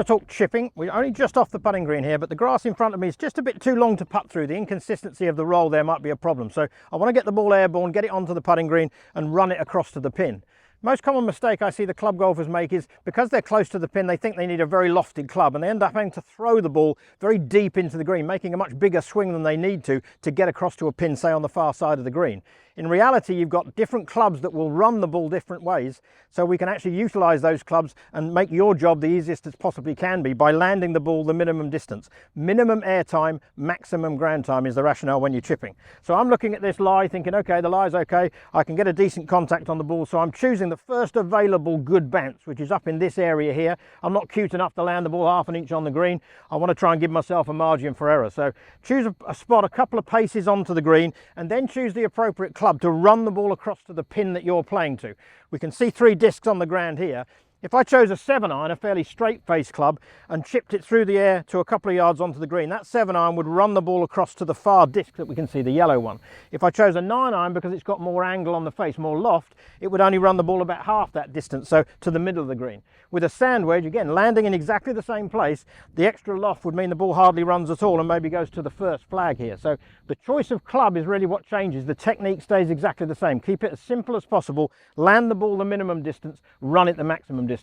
to talk chipping. We're only just off the putting green here, but the grass in front of me is just a bit too long to putt through. The inconsistency of the roll there might be a problem. So I want to get the ball airborne, get it onto the putting green and run it across to the pin. Most common mistake I see the club golfers make is because they're close to the pin, they think they need a very lofted club and they end up having to throw the ball very deep into the green, making a much bigger swing than they need to get across to a pin, say on the far side of the green. In reality, you've got different clubs that will run the ball different ways, so we can actually utilize those clubs and make your job the easiest as possibly can be by landing the ball the minimum distance. Minimum air time, maximum ground time is the rationale when you're chipping. So I'm looking at this lie thinking, okay, the lie's okay, I can get a decent contact on the ball, so I'm choosing the first available good bounce, which is up in this area here. I'm not cute enough to land the ball half an inch on the green. I want to try and give myself a margin for error. So choose a spot a couple of paces onto the green and then choose the appropriate club to run the ball across to the pin that you're playing to. We can see 3 discs on the ground here. If I chose a 7-iron, a fairly straight face club, and chipped it through the air to a couple of yards onto the green, that 7-iron would run the ball across to the far disc that we can see, the yellow one. If I chose a 9-iron, because it's got more angle on the face, more loft, it would only run the ball about half that distance, so to the middle of the green. With a sand wedge, again, landing in exactly the same place, the extra loft would mean the ball hardly runs at all and maybe goes to the first flag here. So the choice of club is really what changes. The technique stays exactly the same. Keep it as simple as possible, land the ball the minimum distance, run it the maximum distance.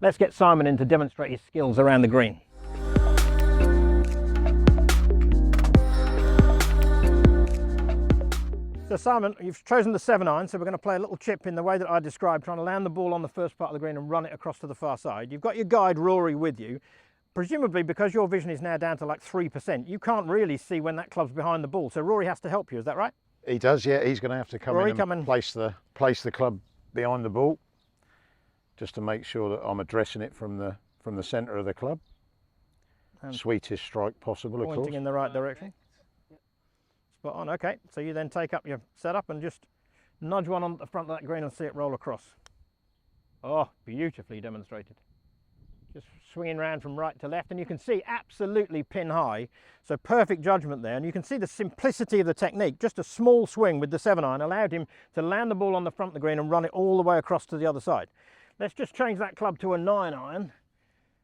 Let's get Simon in to demonstrate his skills around the green. So Simon, you've chosen the 7-iron, so we're going to play a little chip in the way that I described, trying to land the ball on the first part of the green and run it across to the far side. You've got your guide Rory with you. Presumably, because your vision is now down to like 3%, you can't really see when that club's behind the ball, so Rory has to help you, is that right? He does, yeah. He's going to have to come in and place the club behind the ball, just to make sure that I'm addressing it from the centre of the club. And sweetest strike possible, of course. Pointing in the right direction. Spot on, okay. So you then take up your setup and just nudge one on the front of that green and see it roll across. Oh, beautifully demonstrated. Just swinging around from right to left, and you can see absolutely pin high. So perfect judgment there, and you can see the simplicity of the technique. Just a small swing with the 7-iron allowed him to land the ball on the front of the green and run it all the way across to the other side. Let's just change that club to a 9-iron,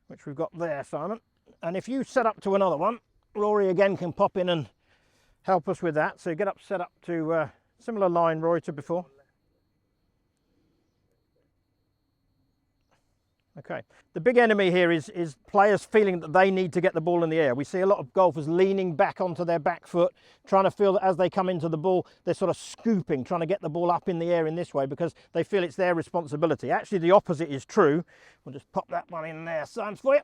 which we've got there, Simon. And if you set up to another one, Rory again can pop in and help us with that. So get up, set up to similar line, Rory, to before. Okay, the big enemy here is players feeling that they need to get the ball in the air. We see a lot of golfers leaning back onto their back foot, trying to feel that as they come into the ball, they're sort of scooping, trying to get the ball up in the air in this way because they feel it's their responsibility. Actually, the opposite is true. We'll just pop that one in there, Simon, for you.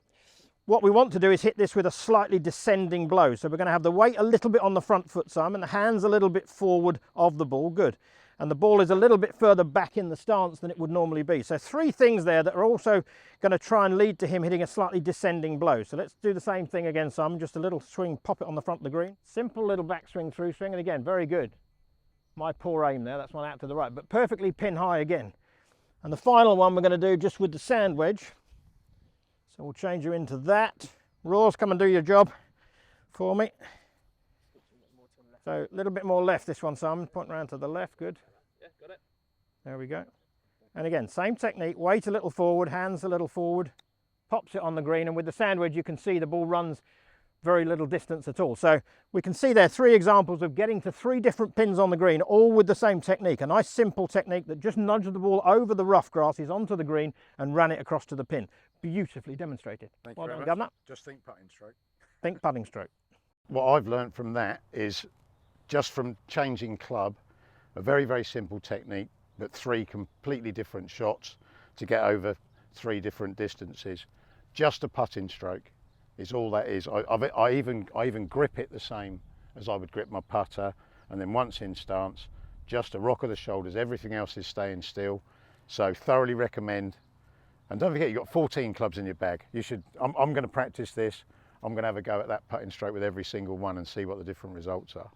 What we want to do is hit this with a slightly descending blow. So we're going to have the weight a little bit on the front foot, Simon, the hands a little bit forward of the ball, good. And the ball is a little bit further back in the stance than it would normally be. So 3 things there that are also going to try and lead to him hitting a slightly descending blow. So let's do the same thing again, Simon. Just a little swing, pop it on the front of the green. Simple little back swing, through swing, and again, very good. My poor aim there, that's one out to the right, but perfectly pin high again. And the final one we're going to do just with the sand wedge. So we'll change you into that. Roars, come and do your job for me. So a little bit more left this one, Simon. Point round to the left, good. Yeah, got it. There we go. And again, same technique, weight a little forward, hands a little forward, pops it on the green, and with the sand wedge you can see the ball runs very little distance at all. So we can see there 3 examples of getting to 3 different pins on the green, all with the same technique. A nice simple technique that just nudged the ball over the rough grasses onto the green and ran it across to the pin. Beautifully demonstrated. Thank well you done, very Governor. much. Just think putting stroke. Think putting stroke. What I've learned from that is just from changing club, a very, very simple technique, but 3 completely different shots to get over 3 different distances. Just a putting stroke is all that is. I even grip it the same as I would grip my putter, and then once in stance, just a rock of the shoulders. Everything else is staying still. So thoroughly recommend. And don't forget, you've got 14 clubs in your bag. You should. I'm going to practice this. I'm going to have a go at that putting stroke with every single one and see what the different results are.